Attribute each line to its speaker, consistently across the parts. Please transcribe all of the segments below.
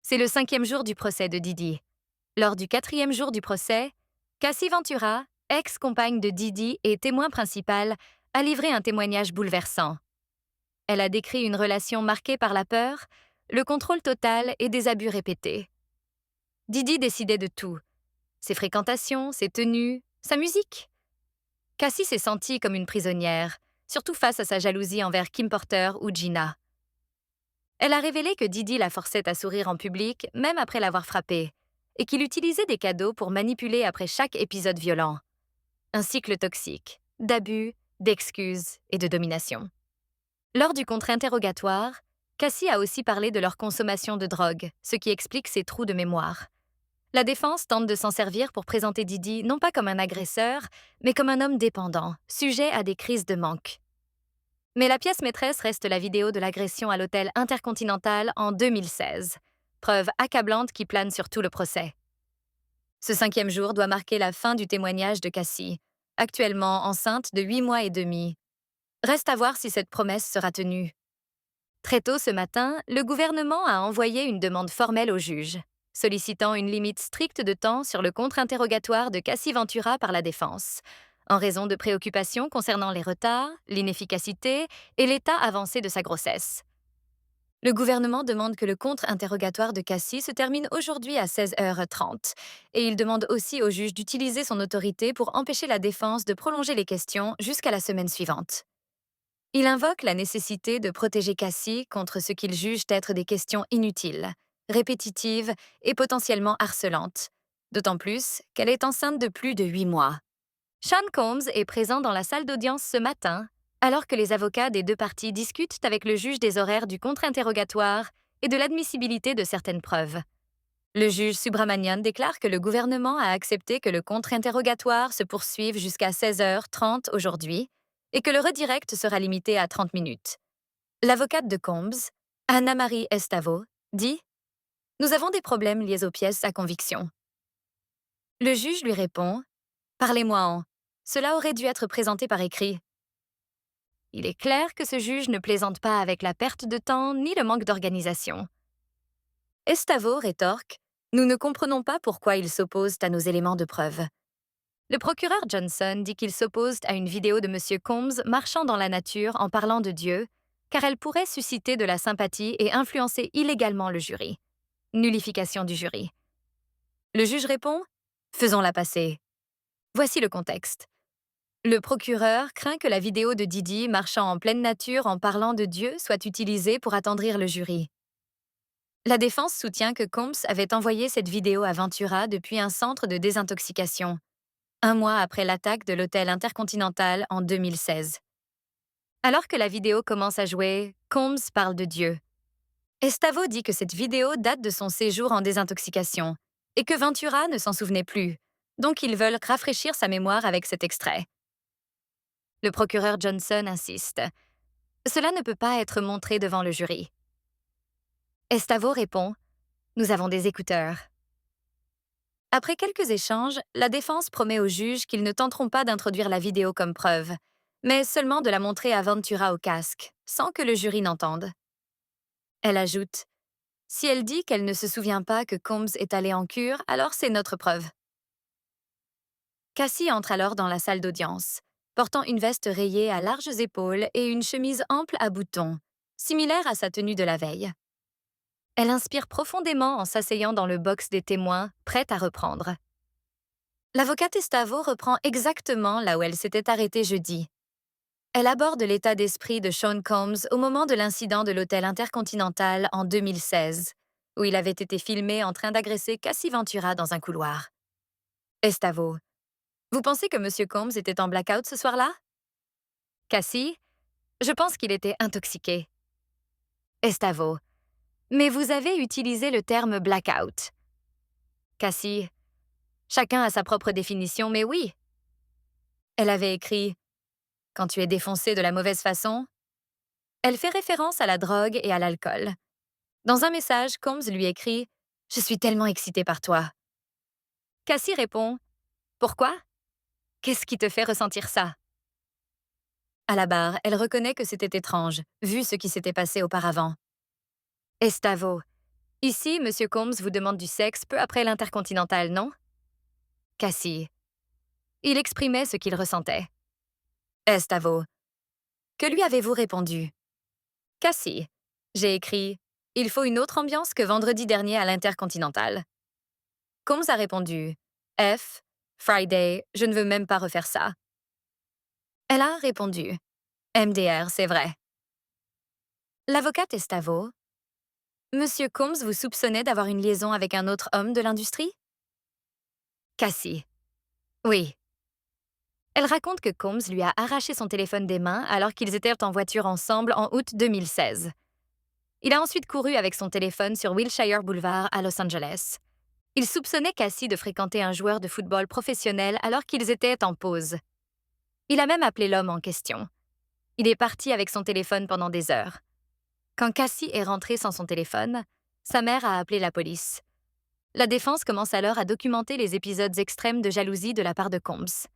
Speaker 1: C'est le 5e jour du procès de Didi. Lors du 4e jour du procès, Cassie Ventura, ex-compagne de Didi et témoin principal, a livré un témoignage bouleversant. Elle a décrit une relation marquée par la peur, le contrôle total et des abus répétés. Didi décidait de tout. Ses fréquentations, ses tenues, sa musique. Cassie s'est sentie comme une prisonnière, surtout face à sa jalousie envers Kim Porter ou Gina. Elle a révélé que Didi la forçait à sourire en public, même après l'avoir frappée, et qu'il utilisait des cadeaux pour manipuler après chaque épisode violent. Un cycle toxique, d'abus, d'excuses et de domination. Lors du contre-interrogatoire, Cassie a aussi parlé de leur consommation de drogue, ce qui explique ses trous de mémoire. La défense tente de s'en servir pour présenter Didi non pas comme un agresseur, mais comme un homme dépendant, sujet à des crises de manque. Mais la pièce maîtresse reste la vidéo de l'agression à l'hôtel Intercontinental en 2016, preuve accablante qui plane sur tout le procès. Ce 5e jour doit marquer la fin du témoignage de Cassie, actuellement enceinte de 8 mois et demi. Reste à voir si cette promesse sera tenue. Très tôt ce matin, le gouvernement a envoyé une demande formelle au juge, sollicitant une limite stricte de temps sur le contre-interrogatoire de Cassie Ventura par la défense, en raison de préoccupations concernant les retards, l'inefficacité et l'état avancé de sa grossesse. Le gouvernement demande que le contre-interrogatoire de Cassie se termine aujourd'hui à 16h30, et il demande aussi au juge d'utiliser son autorité pour empêcher la défense de prolonger les questions jusqu'à la semaine suivante. Il invoque la nécessité de protéger Cassie contre ce qu'il juge être des questions inutiles, répétitives et potentiellement harcelantes, d'autant plus qu'elle est enceinte de plus de 8 mois. Sean Combs est présent dans la salle d'audience ce matin, alors que les avocats des deux parties discutent avec le juge des horaires du contre-interrogatoire et de l'admissibilité de certaines preuves. Le juge Subramanian déclare que le gouvernement a accepté que le contre-interrogatoire se poursuive jusqu'à 16h30 aujourd'hui et que le redirect sera limité à 30 minutes. L'avocate de Combs, Anna-Marie Estavo, dit « Nous avons des problèmes liés aux pièces à conviction ». Le juge lui répond « Parlez-moi en. Cela aurait dû être présenté par écrit. » Il est clair que ce juge ne plaisante pas avec la perte de temps ni le manque d'organisation. Estavo rétorque « Nous ne comprenons pas pourquoi ils s'opposent à nos éléments de preuve. » Le procureur Johnson dit qu'il s'oppose à une vidéo de M. Combs marchant dans la nature en parlant de Dieu, car elle pourrait susciter de la sympathie et influencer illégalement le jury. Nullification du jury. Le juge répond « Faisons-la passer. » Voici le contexte. Le procureur craint que la vidéo de Didi marchant en pleine nature en parlant de Dieu soit utilisée pour attendrir le jury. La défense soutient que Combs avait envoyé cette vidéo à Ventura depuis un centre de désintoxication, un mois après l'attaque de l'hôtel Intercontinental en 2016. Alors que la vidéo commence à jouer, Combs parle de Dieu. Estavo dit que cette vidéo date de son séjour en désintoxication et que Ventura ne s'en souvenait plus, donc ils veulent rafraîchir sa mémoire avec cet extrait. Le procureur Johnson insiste. Cela ne peut pas être montré devant le jury. Estavo répond « Nous avons des écouteurs. » Après quelques échanges, la défense promet au juge qu'ils ne tenteront pas d'introduire la vidéo comme preuve, mais seulement de la montrer à Ventura au casque, sans que le jury n'entende. Elle ajoute « Si elle dit qu'elle ne se souvient pas que Combs est allé en cure, alors c'est notre preuve. » Cassie entre alors dans la salle d'audience, portant une veste rayée à larges épaules et une chemise ample à boutons, similaire à sa tenue de la veille. Elle inspire profondément en s'asseyant dans le box des témoins, prête à reprendre. L'avocate Estavo reprend exactement là où elle s'était arrêtée jeudi. Elle aborde l'état d'esprit de Sean Combs au moment de l'incident de l'hôtel Intercontinental en 2016, où il avait été filmé en train d'agresser Cassie Ventura dans un couloir. Estavo. Vous pensez que M. Combs était en blackout ce soir-là? Cassie. Je pense qu'il était intoxiqué. Estavo. Mais vous avez utilisé le terme blackout. Cassie. Chacun a sa propre définition, mais oui. Elle avait écrit « Quand tu es défoncé de la mauvaise façon », elle fait référence à la drogue et à l'alcool. Dans un message, Combs lui écrit « Je suis tellement excitée par toi ». Cassie répond « Pourquoi? Qu'est-ce qui te fait ressentir ça ?» À la barre, elle reconnaît que c'était étrange, vu ce qui s'était passé auparavant. Estavo. Ici, Monsieur Combs vous demande du sexe peu après l'Intercontinental, non? Cassie. Il exprimait ce qu'il ressentait. Estavo. Que lui avez-vous répondu? Cassie. J'ai écrit « Il faut une autre ambiance que vendredi dernier à l'Intercontinental ». Combs a répondu « F. Friday, je ne veux même pas refaire ça ». Elle a répondu « MDR, c'est vrai ». L'avocate Estavo. Monsieur Combs vous soupçonnait d'avoir une liaison avec un autre homme de l'industrie? Cassie. Oui. Elle raconte que Combs lui a arraché son téléphone des mains alors qu'ils étaient en voiture ensemble en août 2016. Il a ensuite couru avec son téléphone sur Wilshire Boulevard à Los Angeles. Il soupçonnait Cassie de fréquenter un joueur de football professionnel alors qu'ils étaient en pause. Il a même appelé l'homme en question. Il est parti avec son téléphone pendant des heures. Quand Cassie est rentrée sans son téléphone, sa mère a appelé la police. La défense commence alors à documenter les épisodes extrêmes de jalousie de la part de Combs.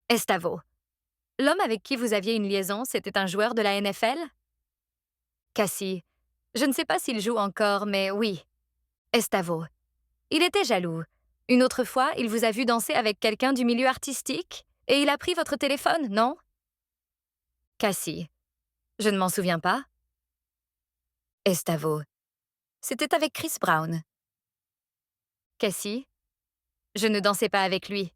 Speaker 1: Estavo. L'homme avec qui vous aviez une liaison, c'était un joueur de la NFL? Cassie. Je ne sais pas s'il joue encore, mais oui. Estavo. Il était jaloux. Une autre fois, il vous a vu danser avec quelqu'un du milieu artistique et il a pris votre téléphone, non? Cassie. Je ne m'en souviens pas. Estavo. C'était avec Chris Brown. Cassie. Je ne dansais pas avec lui.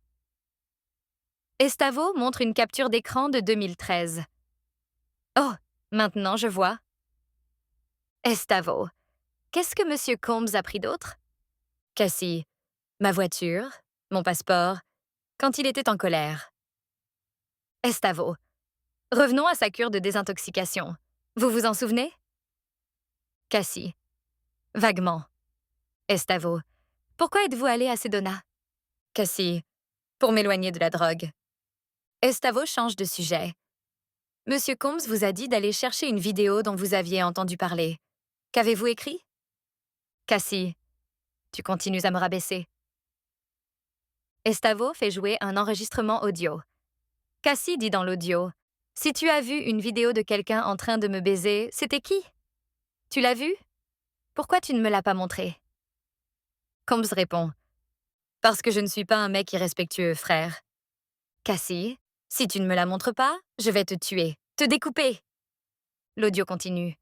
Speaker 1: Estavo montre une capture d'écran de 2013. Oh, maintenant je vois. Estavo. Qu'est-ce que Monsieur Combs a pris d'autre? Cassie. Ma voiture, mon passeport, quand il était en colère. Estavo. Revenons à sa cure de désintoxication. Vous vous en souvenez? Cassie. Vaguement. Estavo. Pourquoi êtes-vous allé à Sedona? Cassie. Pour m'éloigner de la drogue. Estavo change de sujet. Monsieur Combs vous a dit d'aller chercher une vidéo dont vous aviez entendu parler. Qu'avez-vous écrit? Cassie. Tu continues à me rabaisser. Estavo fait jouer un enregistrement audio. Cassie dit dans l'audio « Si tu as vu une vidéo de quelqu'un en train de me baiser, c'était qui? Tu l'as vu? Pourquoi tu ne me l'as pas montré? » Combs répond « Parce que je ne suis pas un mec irrespectueux, frère. » Cassie, si tu ne me la montres pas, je vais te tuer, te découper. L'audio continue.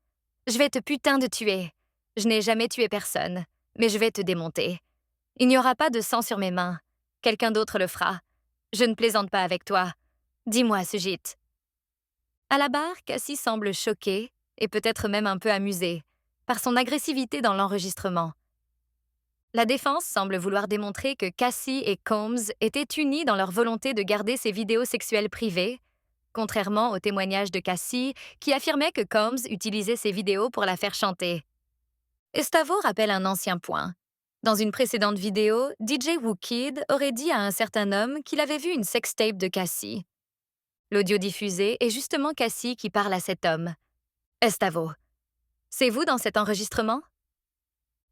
Speaker 1: Je vais te putain de tuer. Je n'ai jamais tué personne, mais je vais te démonter. Il n'y aura pas de sang sur mes mains. Quelqu'un d'autre le fera. Je ne plaisante pas avec toi. Dis-moi, Sujit. À la barre, Cassie semble choquée, et peut-être même un peu amusée, par son agressivité dans l'enregistrement. La défense semble vouloir démontrer que Cassie et Combs étaient unis dans leur volonté de garder ses vidéos sexuelles privées, contrairement au témoignage de Cassie qui affirmait que Combs utilisait ses vidéos pour la faire chanter. Estavo rappelle un ancien point. Dans une précédente vidéo, DJ Wookid aurait dit à un certain homme qu'il avait vu une sextape de Cassie. L'audio diffusé est justement Cassie qui parle à cet homme. Estavo. C'est vous dans cet enregistrement?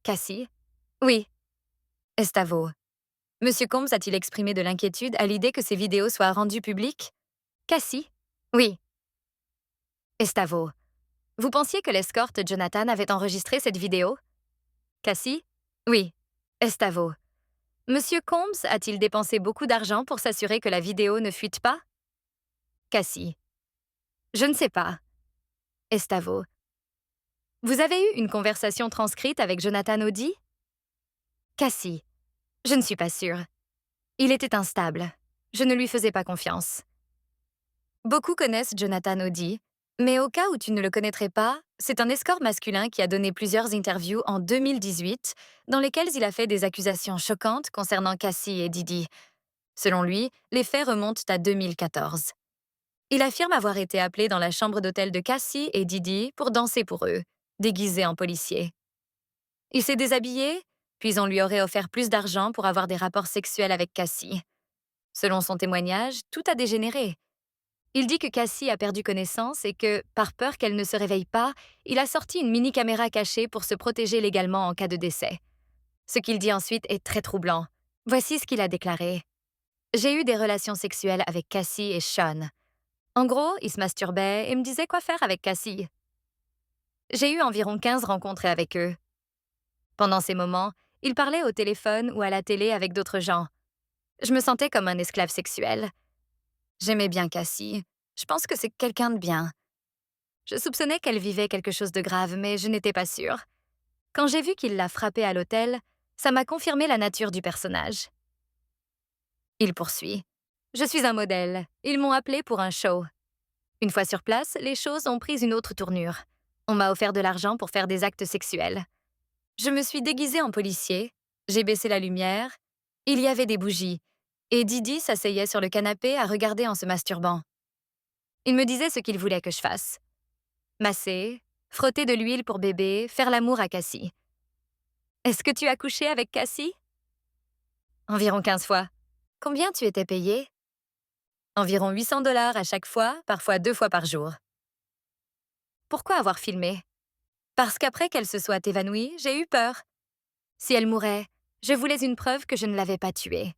Speaker 1: Cassie. Oui. Estavo. Monsieur Combs a-t-il exprimé de l'inquiétude à l'idée que ces vidéos soient rendues publiques? Cassie. Oui. Estavo. Vous pensiez que l'escorte Jonathan avait enregistré cette vidéo? Cassie. Oui. Estavo. Monsieur Combs a-t-il dépensé beaucoup d'argent pour s'assurer que la vidéo ne fuite pas? Cassie. Je ne sais pas. Estavo. Vous avez eu une conversation transcrite avec Jonathan Audi? Cassie. Je ne suis pas sûre. Il était instable. Je ne lui faisais pas confiance. Beaucoup connaissent Jonathan Audi, mais au cas où tu ne le connaîtrais pas, c'est un escort masculin qui a donné plusieurs interviews en 2018 dans lesquelles il a fait des accusations choquantes concernant Cassie et Didi. Selon lui, les faits remontent à 2014. Il affirme avoir été appelé dans la chambre d'hôtel de Cassie et Didi pour danser pour eux, déguisé en policier. Il s'est déshabillé, puis on lui aurait offert plus d'argent pour avoir des rapports sexuels avec Cassie. Selon son témoignage, tout a dégénéré. Il dit que Cassie a perdu connaissance et que, par peur qu'elle ne se réveille pas, il a sorti une mini-caméra cachée pour se protéger légalement en cas de décès. Ce qu'il dit ensuite est très troublant. Voici ce qu'il a déclaré. « J'ai eu des relations sexuelles avec Cassie et Sean. En gros, ils se masturbaient et me disaient quoi faire avec Cassie. J'ai eu environ 15 rencontres avec eux. Pendant ces moments, il parlait au téléphone ou à la télé avec d'autres gens. Je me sentais comme un esclave sexuel. J'aimais bien Cassie. Je pense que c'est quelqu'un de bien. Je soupçonnais qu'elle vivait quelque chose de grave, mais je n'étais pas sûre. Quand j'ai vu qu'il l'a frappée à l'hôtel, ça m'a confirmé la nature du personnage. Il poursuit. Je suis un modèle. Ils m'ont appelé pour un show. Une fois sur place, les choses ont pris une autre tournure. On m'a offert de l'argent pour faire des actes sexuels. Je me suis déguisée en policier, j'ai baissé la lumière, il y avait des bougies, et Didi s'asseyait sur le canapé à regarder en se masturbant. Il me disait ce qu'il voulait que je fasse. Masser, frotter de l'huile pour bébé, faire l'amour à Cassie. Est-ce que tu as couché avec Cassie? Environ 15 fois. Combien tu étais payé? Environ 800 $ à chaque fois, parfois 2 fois par jour. Pourquoi avoir filmé? Parce qu'après qu'elle se soit évanouie, j'ai eu peur. Si elle mourait, je voulais une preuve que je ne l'avais pas tuée.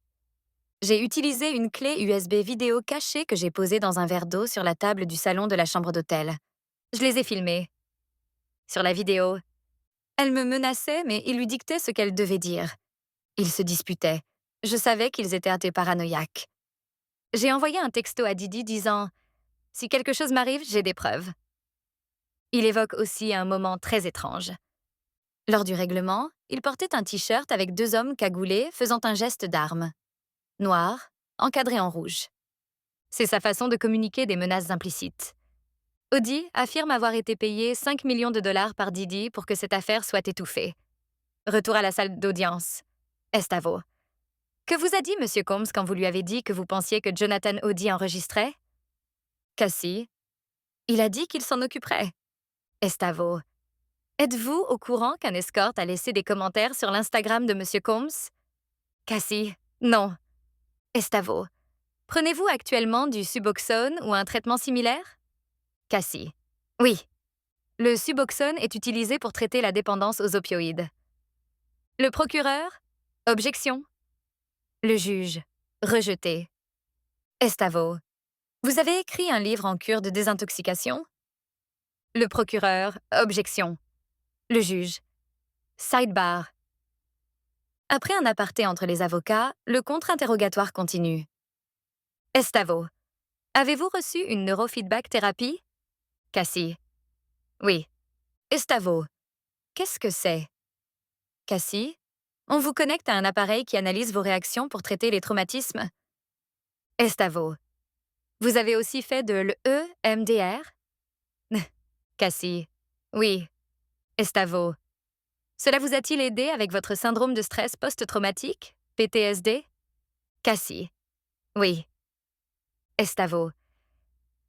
Speaker 1: J'ai utilisé une clé USB vidéo cachée que j'ai posée dans un verre d'eau sur la table du salon de la chambre d'hôtel. Je les ai filmés. Sur la vidéo, elle me menaçait, mais il lui dictait ce qu'elle devait dire. Ils se disputaient. Je savais qu'ils étaient paranoïaques. J'ai envoyé un texto à Didi disant « Si quelque chose m'arrive, j'ai des preuves ». Il évoque aussi un moment très étrange. Lors du règlement, il portait un t-shirt avec 2 hommes cagoulés faisant un geste d'arme. Noir, encadré en rouge. C'est sa façon de communiquer des menaces implicites. Audi affirme avoir été payé 5 millions de dollars par Didi pour que cette affaire soit étouffée. Retour à la salle d'audience. Estavo. Que vous a dit M. Combs quand vous lui avez dit que vous pensiez que Jonathan Audi enregistrait? Cassie. Il a dit qu'il s'en occuperait. Estavo. Êtes-vous au courant qu'un escorte a laissé des commentaires sur l'Instagram de M. Combs? Cassie. Non. Estavo. Prenez-vous actuellement du Suboxone ou un traitement similaire? Cassie. Oui. Le Suboxone est utilisé pour traiter la dépendance aux opioïdes. Le procureur? Objection. Le juge? Rejeté. Estavo. Vous avez écrit un livre en cure de désintoxication? Le procureur? Objection. Le juge? Sidebar. Après un aparté entre les avocats, le contre-interrogatoire continue. Estavo. Avez-vous reçu une neurofeedback thérapie? Cassie. Oui. Estavo. Qu'est-ce que c'est? Cassie. On vous connecte à un appareil qui analyse vos réactions pour traiter les traumatismes? Estavo. Vous avez aussi fait de l'EMDR? Cassie. Oui. Estavo. Cela vous a-t-il aidé avec votre syndrome de stress post-traumatique? PTSD? Cassie. Oui. Estavo.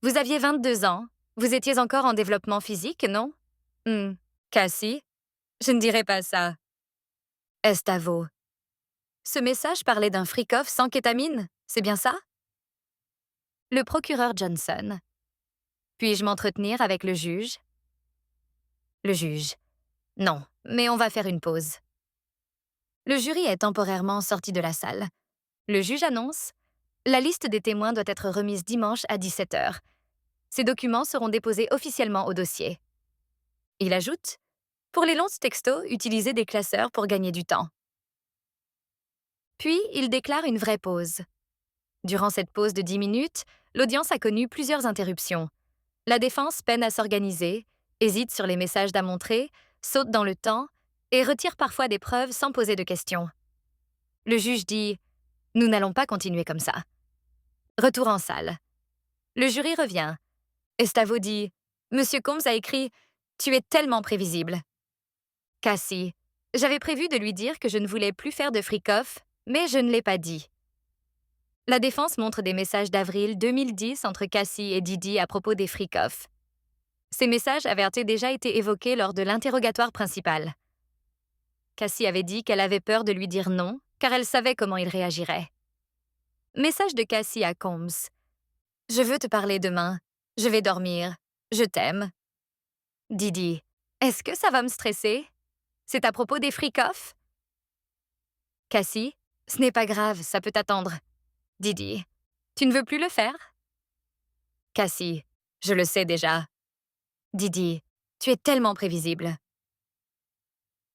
Speaker 1: Vous aviez 22 ans. Vous étiez encore en développement physique, non? Cassie. Je ne dirais pas ça. Estavo. Ce message parlait d'un freak-off sans kétamine, c'est bien ça? Le procureur Johnson. Puis-je m'entretenir avec le juge? Le juge. Non, mais on va faire une pause. Le jury est temporairement sorti de la salle. Le juge annonce: la liste des témoins doit être remise dimanche à 17 h. Ces documents seront déposés officiellement au dossier. Il ajoute: pour les longs textos, utilisez des classeurs pour gagner du temps. Puis, il déclare une vraie pause. Durant cette pause de 10 minutes, l'audience a connu plusieurs interruptions. La défense peine à s'organiser, hésite sur les messages à montrer, saute dans le temps et retire parfois des preuves sans poser de questions. Le juge dit: nous n'allons pas continuer comme ça. Retour en salle. Le jury revient. Estavo dit: Monsieur Combs a écrit: tu es tellement prévisible. Cassie. J'avais prévu de lui dire que je ne voulais plus faire de freak-off, mais je ne l'ai pas dit. La défense montre des messages d'avril 2010 entre Cassie et Didi à propos des freak-off. Ces messages avaient déjà été évoqués lors de l'interrogatoire principal. Cassie avait dit qu'elle avait peur de lui dire non, car elle savait comment il réagirait. Message de Cassie à Combs. Je veux te parler demain. Je vais dormir. Je t'aime. Didi. Est-ce que ça va me stresser? C'est à propos des freak-off? Cassie. Ce n'est pas grave, ça peut attendre. Didi. Tu ne veux plus le faire? Cassie. Je le sais déjà. Didi. Tu es tellement prévisible.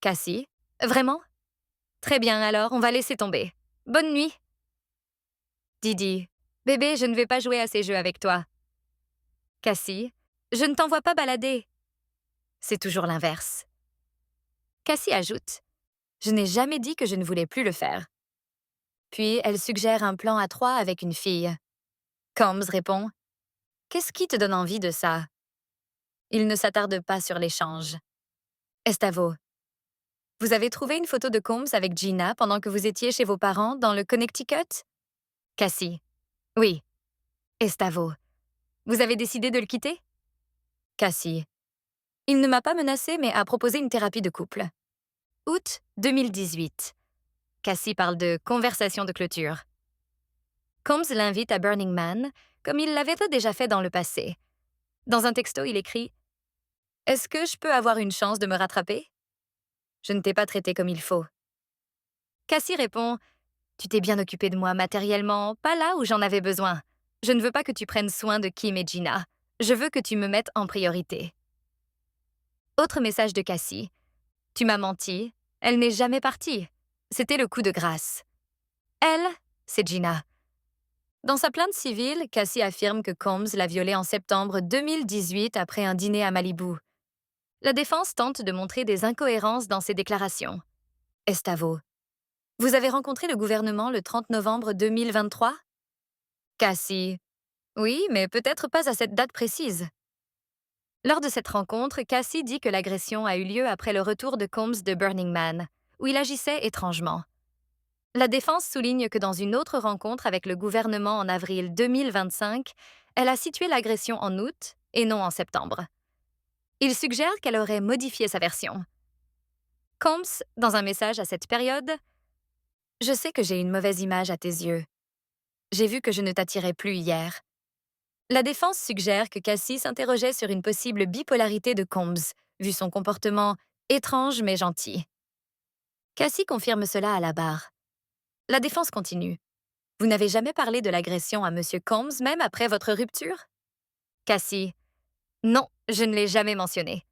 Speaker 1: Cassie. Vraiment? Très bien alors, on va laisser tomber. Bonne nuit. Didi. Bébé, je ne vais pas jouer à ces jeux avec toi. Cassie. Je ne t'envoie pas balader. C'est toujours l'inverse. Cassie ajoute. Je n'ai jamais dit que je ne voulais plus le faire. Puis elle suggère un plan à trois avec une fille. Combs répond. Qu'est-ce qui te donne envie de ça? Il ne s'attarde pas sur l'échange. Estavo. Vous avez trouvé une photo de Combs avec Gina pendant que vous étiez chez vos parents dans le Connecticut? Cassie. Oui. Estavo. Vous avez décidé de le quitter? Cassie. Il ne m'a pas menacé mais a proposé une thérapie de couple. Août 2018. Cassie parle de conversation de clôture. Combs l'invite à Burning Man, comme il l'avait déjà fait dans le passé. Dans un texto, il écrit « Est-ce que je peux avoir une chance de me rattraper? Je ne t'ai pas traité comme il faut. » Cassie répond « Tu t'es bien occupé de moi matériellement, pas là où j'en avais besoin. Je ne veux pas que tu prennes soin de Kim et Gina. Je veux que tu me mettes en priorité. » Autre message de Cassie. « Tu m'as menti. Elle n'est jamais partie. C'était le coup de grâce. » Elle, c'est Gina. Dans sa plainte civile, Cassie affirme que Combs l'a violée en septembre 2018 après un dîner à Malibu. La défense tente de montrer des incohérences dans ses déclarations. Estavo. Vous avez rencontré le gouvernement le 30 novembre 2023? Cassie. Oui, mais peut-être pas à cette date précise. Lors de cette rencontre, Cassie dit que l'agression a eu lieu après le retour de Combs de Burning Man, où il agissait étrangement. La défense souligne que dans une autre rencontre avec le gouvernement en avril 2025, elle a situé l'agression en août et non en septembre. Il suggère qu'elle aurait modifié sa version. Combs, dans un message à cette période, « Je sais que j'ai une mauvaise image à tes yeux. J'ai vu que je ne t'attirais plus hier. » La défense suggère que Cassie s'interrogeait sur une possible bipolarité de Combs, vu son comportement étrange mais gentil. Cassie confirme cela à la barre. La défense continue. Vous n'avez jamais parlé de l'agression à M. Combs, même après votre rupture? Cassie. Non, je ne l'ai jamais mentionné.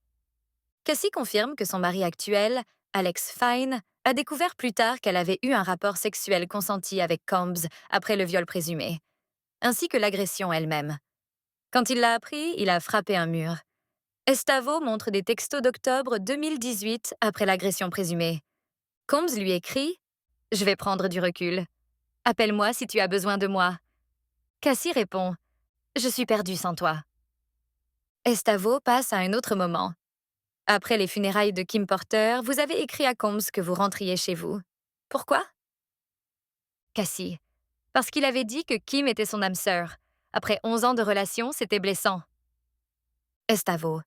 Speaker 1: Cassie confirme que son mari actuel, Alex Fine, a découvert plus tard qu'elle avait eu un rapport sexuel consenti avec Combs après le viol présumé, ainsi que l'agression elle-même. Quand il l'a appris, il a frappé un mur. Estavo montre des textos d'octobre 2018 après l'agression présumée. Combs lui écrit « Je vais prendre du recul. Appelle-moi si tu as besoin de moi. » Cassie répond « Je suis perdue sans toi. » Estavo passe à un autre moment. Après les funérailles de Kim Porter, vous avez écrit à Combs que vous rentriez chez vous. Pourquoi? Cassie. Parce qu'il avait dit que Kim était son âme sœur. Après 11 ans de relation, c'était blessant. Estavo.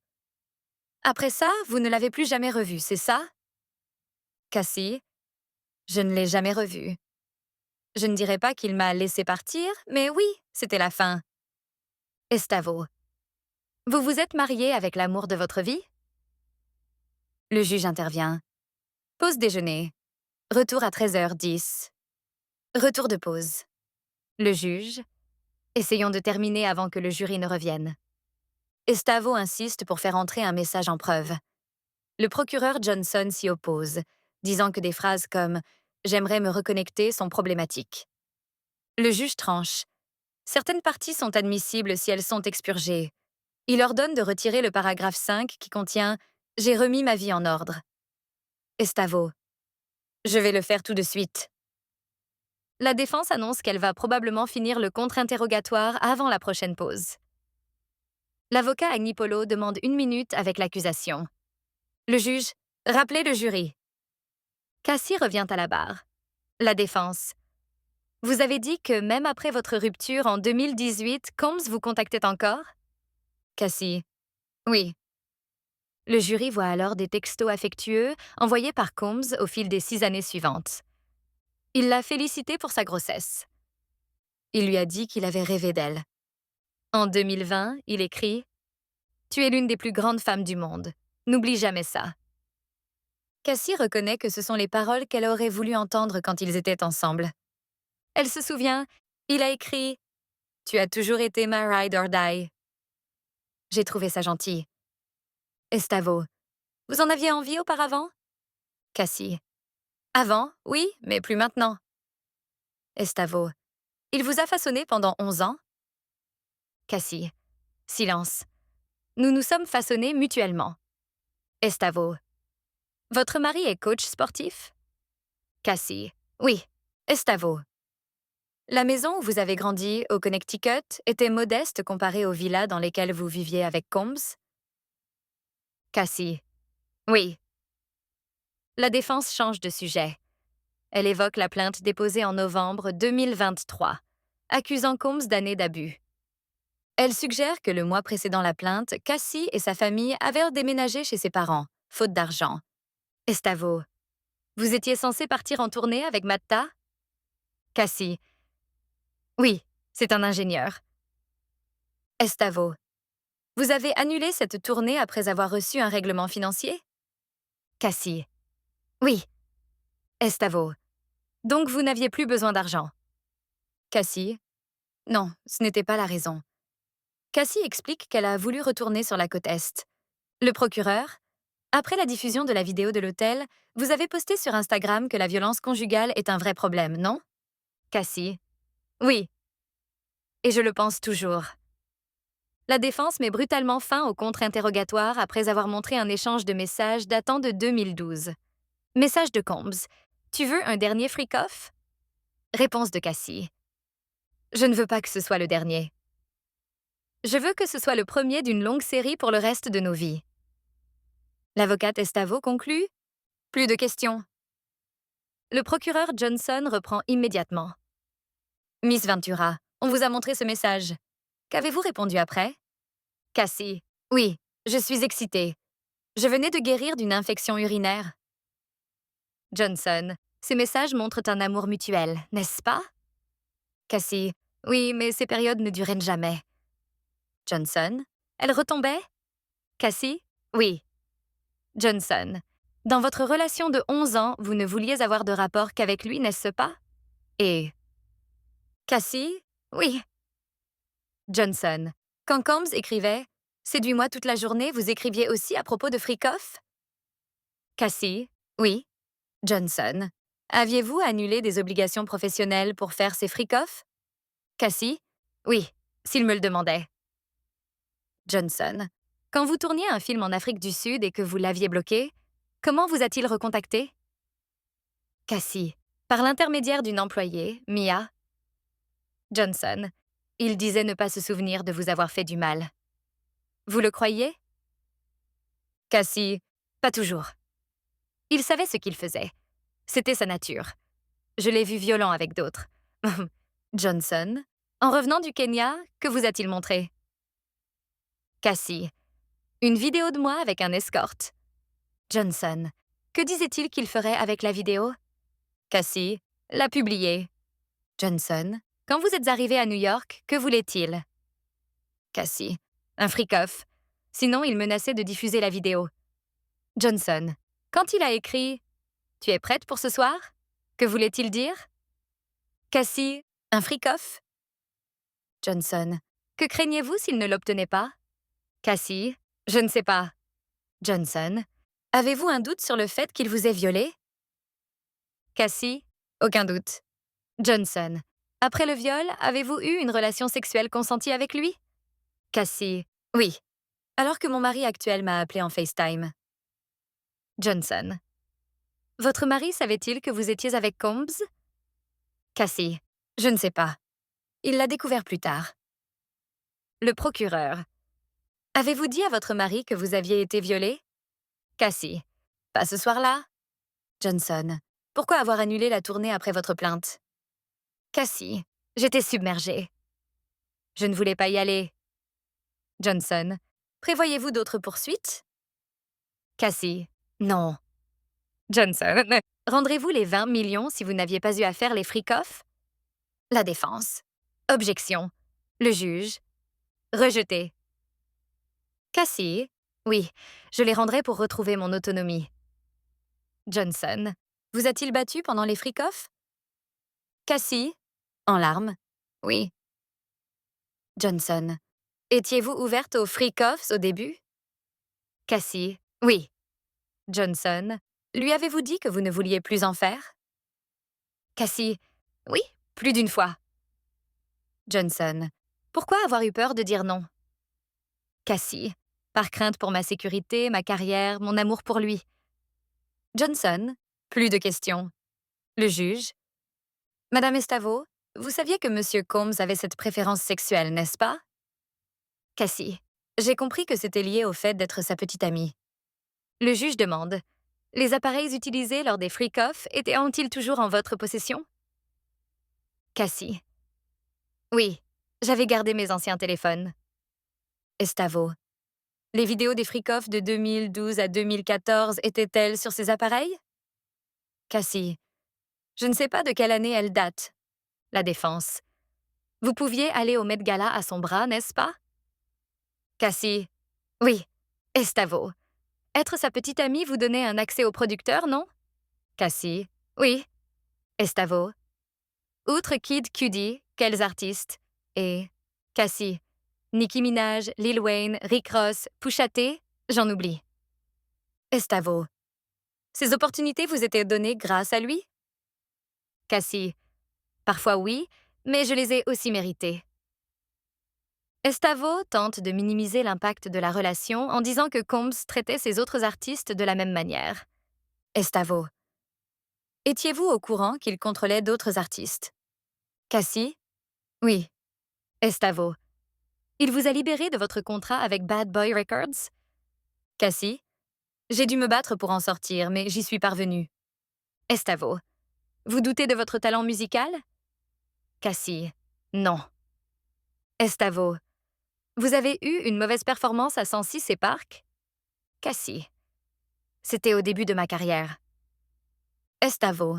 Speaker 1: Après ça, vous ne l'avez plus jamais revu, c'est ça? Cassie. Je ne l'ai jamais revu. Je ne dirais pas qu'il m'a laissé partir, mais oui, c'était la fin. Estavo. Vous vous êtes marié avec l'amour de votre vie? Le juge intervient. Pause déjeuner. Retour à 13h10. Retour de pause. Le juge. Essayons de terminer avant que le jury ne revienne. Estavo insiste pour faire entrer un message en preuve. Le procureur Johnson s'y oppose, disant que des phrases comme « J'aimerais me reconnecter » sont problématiques. Le juge tranche. Certaines parties sont admissibles si elles sont expurgées. Il ordonne de retirer le paragraphe 5 qui contient « J'ai remis ma vie en ordre ». Estavo. Je vais le faire tout de suite. La défense annonce qu'elle va probablement finir le contre-interrogatoire avant la prochaine pause. L'avocat Agnipolo demande 1 minute avec l'accusation. Le juge, rappelez le jury. Cassie revient à la barre. La défense. Vous avez dit que même après votre rupture en 2018, Combs vous contactait encore? Cassie. Oui. Le jury voit alors des textos affectueux envoyés par Combs au fil des 6 années suivantes. Il l'a félicitée pour sa grossesse. Il lui a dit qu'il avait rêvé d'elle. En 2020, il écrit « Tu es l'une des plus grandes femmes du monde. N'oublie jamais ça. » Cassie reconnaît que ce sont les paroles qu'elle aurait voulu entendre quand ils étaient ensemble. Elle se souvient, il a écrit « Tu as toujours été ma ride or die. » J'ai trouvé ça gentil. Estavo. Vous en aviez envie auparavant? Cassie. Avant, oui, mais plus maintenant. Estavo. Il vous a façonné pendant 11 ans? Cassie. Silence. Nous nous sommes façonnés mutuellement. Estavo. Votre mari est coach sportif? Cassie. Oui. Estavo. La maison où vous avez grandi, au Connecticut, était modeste comparée aux villas dans lesquelles vous viviez avec Combs? Cassie. Oui. La défense change de sujet. Elle évoque la plainte déposée en novembre 2023, accusant Combs d'années d'abus. Elle suggère que le mois précédant la plainte, Cassie et sa famille avaient déménagé chez ses parents, faute d'argent. Estavo. Vous étiez censé partir en tournée avec Matta? Cassie. Oui, c'est un ingénieur. Estavo. Vous avez annulé cette tournée après avoir reçu un règlement financier? Cassie. Oui. Estavo. Donc vous n'aviez plus besoin d'argent? Cassie. Non, ce n'était pas la raison. Cassie explique qu'elle a voulu retourner sur la côte Est. Le procureur. Après la diffusion de la vidéo de l'hôtel, vous avez posté sur Instagram que la violence conjugale est un vrai problème, non? Cassie. Oui. Et je le pense toujours. La défense met brutalement fin au contre-interrogatoire après avoir montré un échange de messages datant de 2012. Message de Combs. Tu veux un dernier freak-off? Réponse de Cassie. Je ne veux pas que ce soit le dernier. Je veux que ce soit le premier d'une longue série pour le reste de nos vies. L'avocate Estavo conclut. Plus de questions. Le procureur Johnson reprend immédiatement. Miss Ventura, on vous a montré ce message. Qu'avez-vous répondu après? Cassie. Oui, je suis excitée. Je venais de guérir d'une infection urinaire. Johnson. Ces messages montrent un amour mutuel, n'est-ce pas? Cassie. Oui, mais ces périodes ne duraient jamais. Johnson. Elle retombait? Cassie. Oui. Johnson. Dans votre relation de 11 ans, vous ne vouliez avoir de rapport qu'avec lui, n'est-ce pas? Et Cassie? Oui. Johnson. Quand Combs écrivait Séduis-moi toute la journée, vous écriviez aussi à propos de Freak-Off? Cassie. Oui. Johnson. Aviez-vous annulé des obligations professionnelles pour faire ces Freak-Off? Cassie. Oui, s'il me le demandait. Johnson. Quand vous tourniez un film en Afrique du Sud et que vous l'aviez bloqué, comment vous a-t-il recontacté? Cassie. Par l'intermédiaire d'une employée, Mia. Johnson. Il disait ne pas se souvenir de vous avoir fait du mal. Vous le croyez? Cassie. Pas toujours. Il savait ce qu'il faisait. C'était sa nature. Je l'ai vu violent avec d'autres. Johnson. En revenant du Kenya, que vous a-t-il montré? Cassie. Une vidéo de moi avec un escorte. Johnson. Que disait-il qu'il ferait avec la vidéo? Cassie. L'a publiée. Johnson. Quand vous êtes arrivé à New York, que voulait-il? Cassie. Un freak-off. Sinon, il menaçait de diffuser la vidéo. Johnson. Quand il a écrit Tu es prête pour ce soir? Que voulait-il dire? Cassie. Un freak-off? Johnson. Que craignez-vous s'il ne l'obtenait pas? Cassie. Je ne sais pas. Johnson. Avez-vous un doute sur le fait qu'il vous ait violé? Cassie. Aucun doute. Johnson. Après le viol, avez-vous eu une relation sexuelle consentie avec lui? Cassie. Oui. Alors que mon mari actuel m'a appelé en FaceTime. Johnson. Votre mari savait-il que vous étiez avec Combs? Cassie. Je ne sais pas. Il l'a découvert plus tard. Le procureur. Avez-vous dit à votre mari que vous aviez été violée? Cassie. Pas ce soir-là. Johnson. Pourquoi avoir annulé la tournée après votre plainte? Cassie. J'étais submergée. Je ne voulais pas y aller. Johnson. Prévoyez-vous d'autres poursuites? Cassie. Non. Johnson. Rendrez-vous les 20 millions si vous n'aviez pas eu à faire les freak-off? La défense. Objection. Le juge. Rejeté. Cassie. Oui, je les rendrai pour retrouver mon autonomie. Johnson. Vous a-t-il battu pendant les freak-off? Cassie. En larmes. Oui. Johnson. Étiez-vous ouverte aux freak-offs au début? Cassie. Oui. Johnson. Lui avez-vous dit que vous ne vouliez plus en faire? Cassie. Oui, plus d'une fois. Johnson. Pourquoi avoir eu peur de dire non? Cassie. Par crainte pour ma sécurité, ma carrière, mon amour pour lui. Johnson. Plus de questions. Le juge. Madame Estavo, vous saviez que Monsieur Combs avait cette préférence sexuelle, n'est-ce pas? Cassie. J'ai compris que c'était lié au fait d'être sa petite amie. Le juge demande. Les appareils utilisés lors des freak-offs étaient-ils toujours en votre possession? Cassie. Oui, j'avais gardé mes anciens téléphones. Estavo. Les vidéos des freak-offs de 2012 à 2014 étaient-elles sur ces appareils? Cassie. Je ne sais pas de quelle année elles datent. La défense. Vous pouviez aller au Met Gala à son bras, n'est-ce pas? Cassie. Oui. Estavo. Être sa petite amie vous donnait un accès au producteur, non? Cassie. Oui. Estavo. Outre Kid Cudi, quels artistes? Et Cassie. Nicki Minaj, Lil Wayne, Rick Ross, Pusha T, j'en oublie. Estavo. Ces opportunités vous étaient données grâce à lui? Cassie. Parfois oui, mais je les ai aussi méritées. Estavo tente de minimiser l'impact de la relation en disant que Combs traitait ses autres artistes de la même manière. Estavo. Étiez-vous au courant qu'il contrôlait d'autres artistes? Cassie. Oui. Estavo. Il vous a libéré de votre contrat avec Bad Boy Records? Cassie. J'ai dû me battre pour en sortir, mais j'y suis parvenue. Estavo. Vous doutez de votre talent musical? Cassie. Non. Estavo. Vous avez eu une mauvaise performance à 106 et Park? Cassie. C'était au début de ma carrière. Estavo.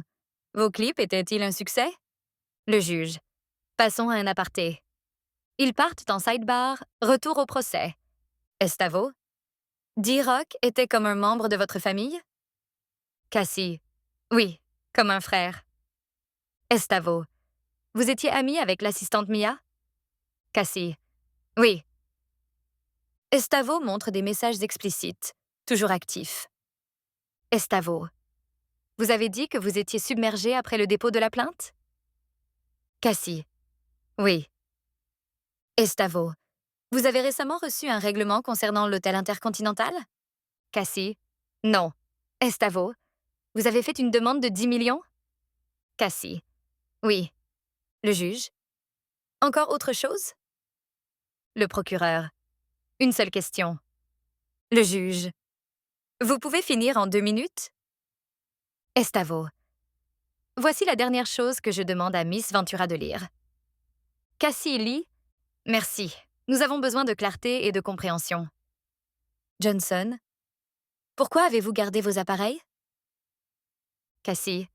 Speaker 1: Vos clips étaient-ils un succès? Le juge. Passons à un aparté. Ils partent en sidebar, retour au procès. Estavo. D-Rock était comme un membre de votre famille? Cassie. Oui, comme un frère. Estavo. Vous étiez amie avec l'assistante Mia? Cassie. Oui. Estavo montre des messages explicites, toujours actifs. Estavo. Vous avez dit que vous étiez submergée après le dépôt de la plainte? Cassie. Oui. Estavo. Vous avez récemment reçu un règlement concernant l'hôtel Intercontinental? Cassie. Non. Estavo. Vous avez fait une demande de 10 millions? Cassie. Oui. Le juge. Encore autre chose? Le procureur. Une seule question. Le juge. Vous pouvez finir en 2 minutes? Estavo. Voici la dernière chose que je demande à Miss Ventura de lire. Cassie lit. Merci. Nous avons besoin de clarté et de compréhension. Johnson. Pourquoi avez-vous gardé vos appareils? Cassie.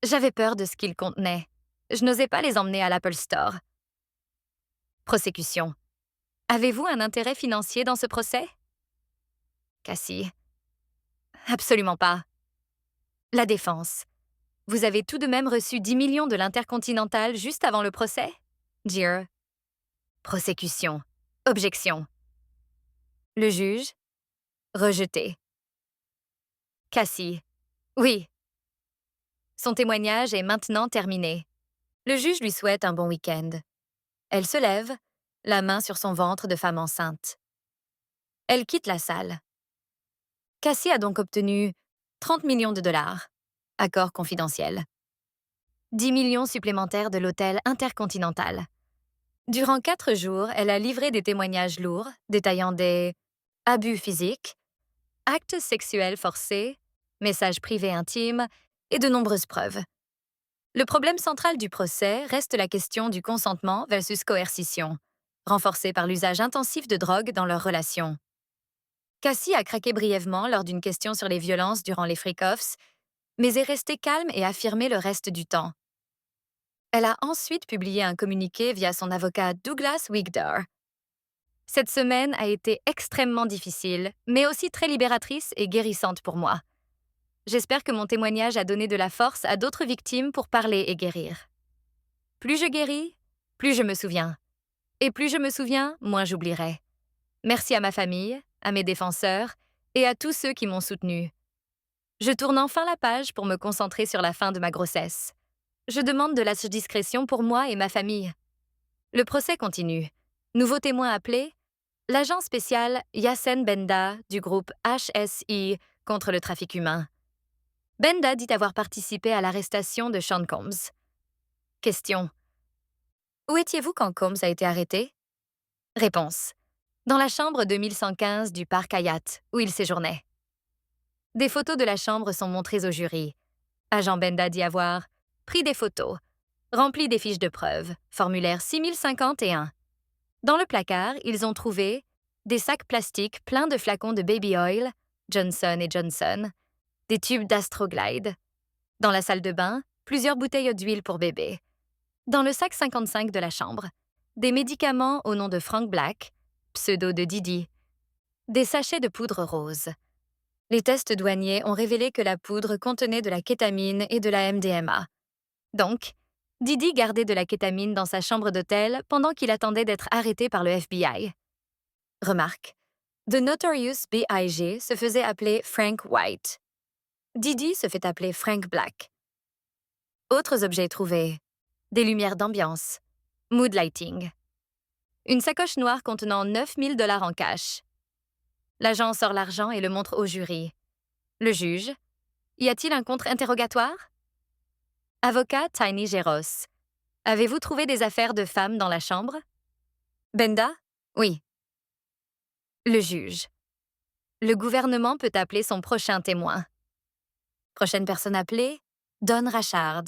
Speaker 1: J'avais peur de ce qu'ils contenaient. Je n'osais pas les emmener à l'Apple Store. Prosécution. Avez-vous un intérêt financier dans ce procès? Cassie. Absolument pas. La défense. Vous avez tout de même reçu 10 millions de l'Intercontinental juste avant le procès? Gier. Prosécution. Objection. Le juge. Rejeté. Cassie. Oui. Son témoignage est maintenant terminé. Le juge lui souhaite un bon week-end. Elle se lève, la main sur son ventre de femme enceinte. Elle quitte la salle. Cassie a donc obtenu 30 millions de dollars. Accord confidentiel. 10 millions supplémentaires de l'hôtel Intercontinental. Durant 4 jours, elle a livré des témoignages lourds, détaillant des abus physiques, actes sexuels forcés, messages privés intimes et de nombreuses preuves. Le problème central du procès reste la question du consentement versus coercition, renforcée par l'usage intensif de drogue dans leur relation. Cassie a craqué brièvement lors d'une question sur les violences durant les freak-offs, mais est restée calme et affirmée le reste du temps. Elle a ensuite publié un communiqué via son avocat Douglas Wigdor. Cette semaine a été extrêmement difficile, mais aussi très libératrice et guérissante pour moi. J'espère que mon témoignage a donné de la force à d'autres victimes pour parler et guérir. Plus je guéris, plus je me souviens. Et plus je me souviens, moins j'oublierai. Merci à ma famille, à mes défenseurs et à tous ceux qui m'ont soutenu. Je tourne enfin la page pour me concentrer sur la fin de ma grossesse. Je demande de la discrétion pour moi et ma famille. Le procès continue. Nouveau témoin appelé, l'agent spécial Yassen Benda du groupe HSI contre le trafic humain. Benda dit avoir participé à l'arrestation de Sean Combs. Question. Où étiez-vous quand Combs a été arrêté? Réponse. Dans la chambre 2115 du parc Hayat, où il séjournait. Des photos de la chambre sont montrées au jury. Agent Benda dit avoir pris des photos, rempli des fiches de preuves, formulaire 6051. Dans le placard, ils ont trouvé des sacs plastiques pleins de flacons de baby oil, Johnson Johnson, des tubes d'Astroglide. Dans la salle de bain, plusieurs bouteilles d'huile pour bébé. Dans le sac 55 de la chambre, des médicaments au nom de Frank Black, pseudo de Didi, des sachets de poudre rose. Les tests douaniers ont révélé que la poudre contenait de la kétamine et de la MDMA. Donc, Didi gardait de la kétamine dans sa chambre d'hôtel pendant qu'il attendait d'être arrêté par le FBI. Remarque, The Notorious B.I.G. se faisait appeler Frank White. Didi se fait appeler Frank Black. Autres objets trouvés. Des lumières d'ambiance. Mood lighting. Une sacoche noire contenant 9 000 $ en cash. L'agent sort l'argent et le montre au jury. Le juge. Y a-t-il un contre-interrogatoire? Avocat Tiny Geros. Avez-vous trouvé des affaires de femmes dans la chambre? Benda? Oui. Le juge. Le gouvernement peut appeler son prochain témoin. Prochaine personne appelée, Don Rachard.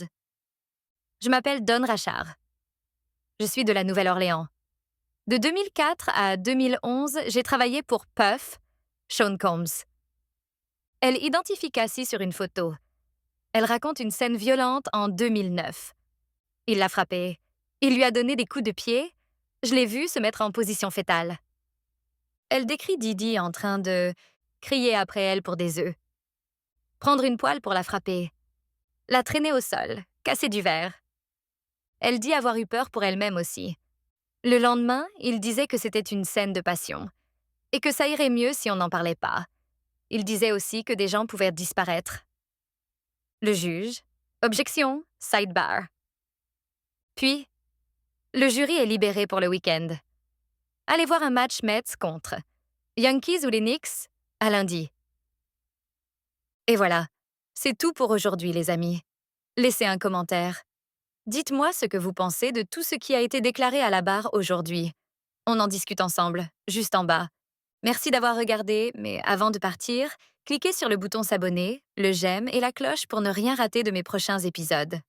Speaker 1: Je m'appelle Don Rachard. Je suis de la Nouvelle-Orléans. De 2004 à 2011, j'ai travaillé pour Puff, Sean Combs. Elle identifie Cassie sur une photo. Elle raconte une scène violente en 2009. Il l'a frappée. Il lui a donné des coups de pied. Je l'ai vue se mettre en position fétale. Elle décrit Didi en train de crier après elle pour des œufs. Prendre une poêle pour la frapper. La traîner au sol, casser du verre. Elle dit avoir eu peur pour elle-même aussi. Le lendemain, il disait que c'était une scène de passion et que ça irait mieux si on n'en parlait pas. Il disait aussi que des gens pouvaient disparaître. Le juge. Objection, sidebar. Puis, le jury est libéré pour le week-end. Allez voir un match Mets contre Yankees ou les Knicks à lundi. Et voilà, c'est tout pour aujourd'hui, les amis. Laissez un commentaire. Dites-moi ce que vous pensez de tout ce qui a été déclaré à la barre aujourd'hui. On en discute ensemble, juste en bas. Merci d'avoir regardé, mais avant de partir, cliquez sur le bouton s'abonner, le j'aime et la cloche pour ne rien rater de mes prochains épisodes.